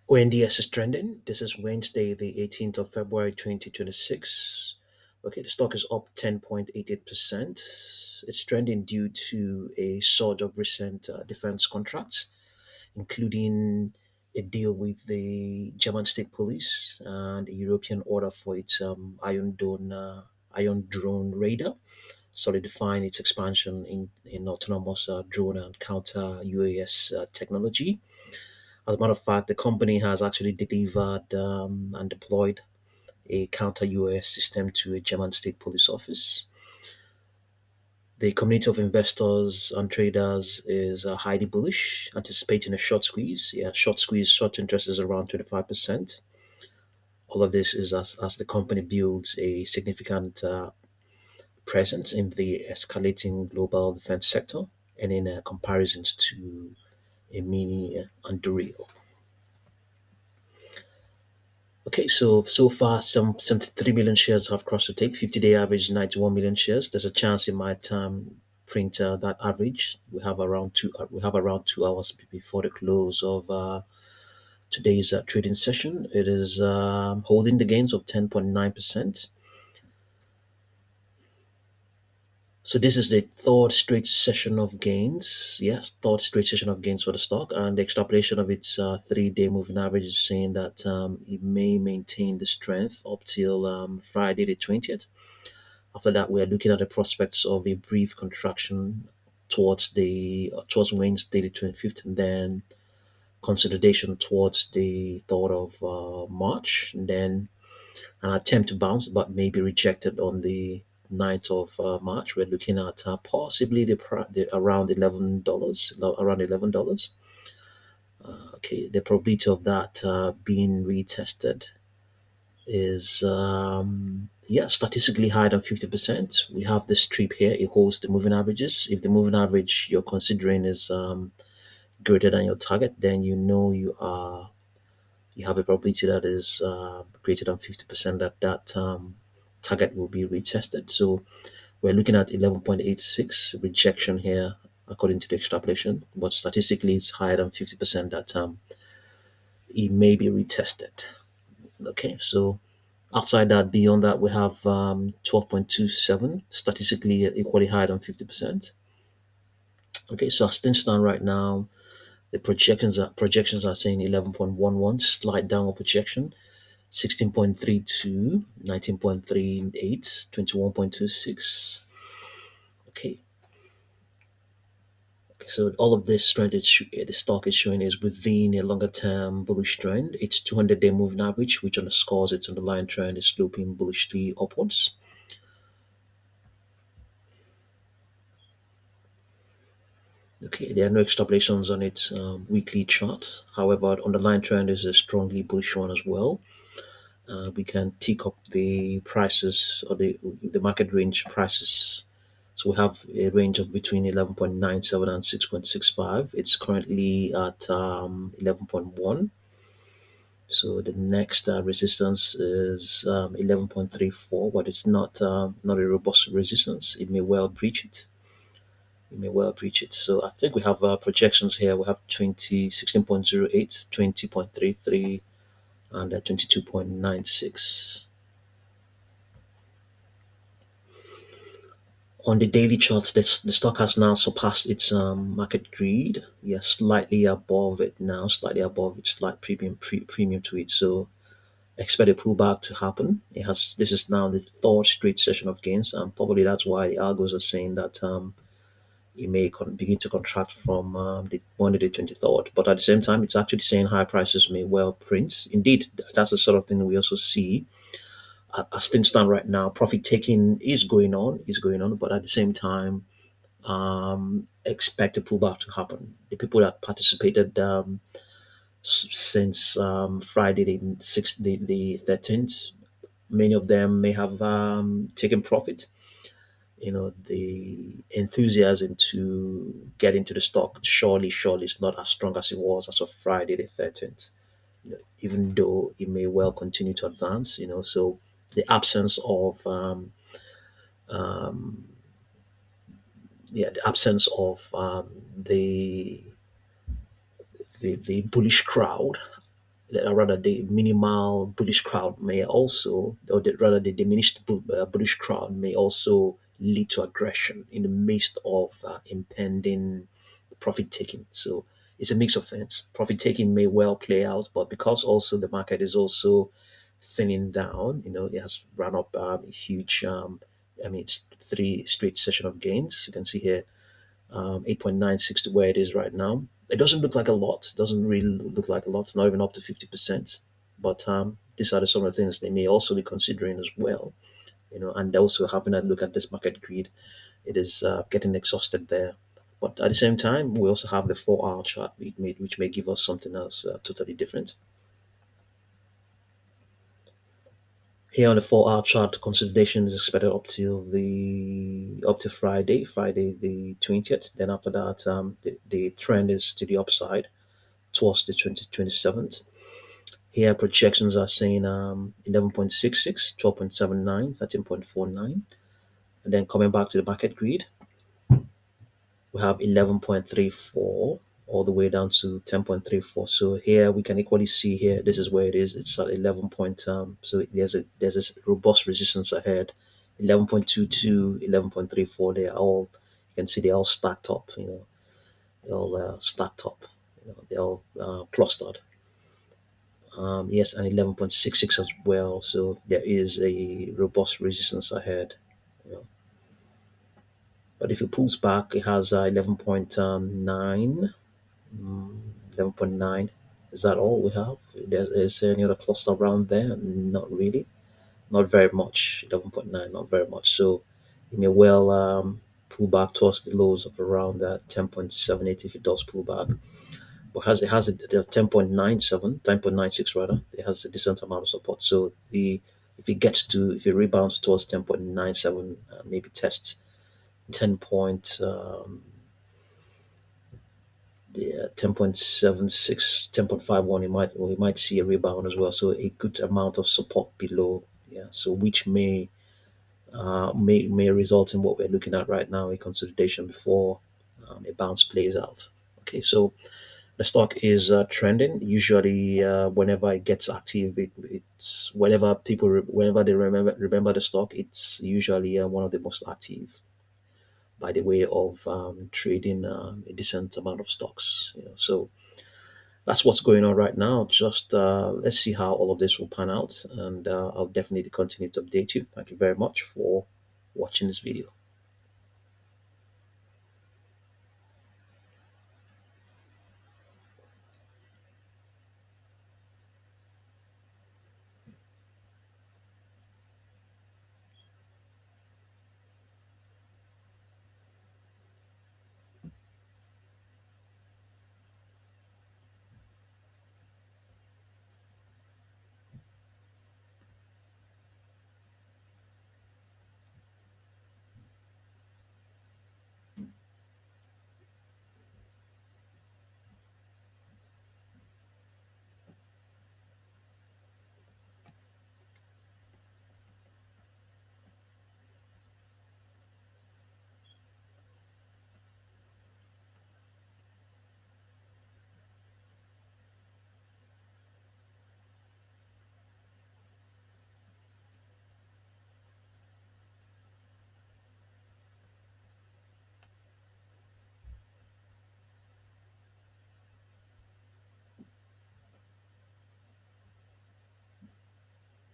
ONDS is trending. This is Wednesday, the 18th of February, 2026. Okay, the stock is up 10.88%. It's trending due to a surge of recent defense contracts, including a deal with the German state police and a European order for its Iron Drone radar, solidifying its expansion in autonomous drone and counter UAS technology. As a matter of fact, the company has actually delivered and deployed a counter UAS system to a German state police office. The community of investors and traders is highly bullish, anticipating a short squeeze. Yeah, short squeeze, short interest is around 25%. All of this is as the company builds a significant presence in the escalating global defense sector and in comparisons to a Mini-Anduril. Okay, so far, some 73 million shares have crossed the tape. 50-day average 91 million shares. There's a chance it might print that average. We have around 2 hours before the close of today's trading session. It is holding the gains of 10.9%. So this is the third straight session of gains. Yes, third straight session of gains for the stock, and the extrapolation of its 3-day moving average is saying that it may maintain the strength up till Friday the 20th. After that, we are looking at the prospects of a brief contraction towards Wednesday the 25th, and then consolidation towards the 3rd of March, and then an attempt to bounce, but maybe rejected on the 9th of March. We're looking at possibly the around $11, around $11. Okay, the probability of that being retested is yeah, statistically higher than 50%. We have this strip here. It holds the moving averages. If the moving average you're considering is greater than your target, then you have a probability that is greater than 50% that target will be retested. So we're looking at 11.86 rejection here according to the extrapolation, but statistically it's higher than 50% that it may be retested. Okay, so outside that, beyond that, we have 12.27, statistically equally higher than 50%. Okay, so as things stand right now, the projections are saying 11.11, slight downward projection, 16.32, 19.38, 21.26. Okay. So all of this trend the stock is showing is within a longer term bullish trend. It's 200-day moving average, which underscores its underlying trend is sloping bullishly upwards. Okay, there are no extrapolations on its weekly chart. However, the underlying trend is a strongly bullish one as well. We can tick up the prices or the market range prices. So we have a range of between 11.97 and 6.65. It's currently at 11.1. So the next resistance is 11.34, but it's not a robust resistance. It may well breach it. It may well breach it. So I think we have projections here. We have 16.08, 20.33, and 22.96. On the daily chart, the stock has now surpassed its market greed. Yeah, slightly above it now, slightly above its slight premium to it. So expect a pullback to happen. It has. This is now the third straight session of gains, and probably that's why the algos are saying that it may begin to contract from the Monday the 23rd. But at the same time, it's actually saying high prices may well print. Indeed, that's the sort of thing we also see. As things stand right now, profit taking is going on, but at the same time, expect a pullback to happen. The people that participated since Friday the 13th, many of them may have taken profit. The enthusiasm to get into the stock surely is not as strong as it was as of Friday the 13th. Even though it may well continue to advance. So the absence of yeah, the absence of the bullish crowd rather the minimal bullish crowd may also, or rather the diminished bullish crowd may also lead to aggression in the midst of impending profit taking. So it's a mix of things. Profit taking may well play out, but because also the market is also thinning down, it has run up a huge, it's three straight session of gains. You can see here 8.96 to where it is right now. It doesn't look like a lot. It doesn't really look like a lot, not even up to 50%. But these are some of the things they may also be considering as well. And also having a look at this market greed, it is getting exhausted there. But at the same time, we also have the 4-hour chart which may give us something else totally different. Here on the 4-hour chart, consolidation is expected up to Friday the 20th. Then after that, the trend is to the upside towards the 27th. Here, projections are saying 11.66, 12.79, 13.49. And then coming back to the market grid, we have 11.34 all the way down to 10.34. So here we can equally see here, this is where it is. It's at 11 point, so there's this robust resistance ahead. 11.22, 11.34, they are all, you can see they're all stacked up, they're all stacked up, they're all clustered. Yes, and 11.66 as well. So there is a robust resistance ahead. You know. But if it pulls back, it has 11.9. 11.9. Is that all we have? Is there any other cluster around there? Not really. Not very much. 11.9, not very much. So it may well pull back towards the lows of around 10.78 if it does pull back. But it has a 10.97, 10.96 rather. It has a decent amount of support. So if it rebounds towards 10.97, maybe tests 10 point yeah, 10.76, 10.51, we might see a rebound as well. So a good amount of support below. Yeah. So which may result in what we're looking at right now, a consolidation before a bounce plays out. Okay, so the stock is trending. Usually, whenever it gets active, it's whenever they remember the stock, it's usually one of the most active by the way of trading a decent amount of stocks. So that's what's going on right now. Just let's see how all of this will pan out, and I'll definitely continue to update you. Thank you very much for watching this video.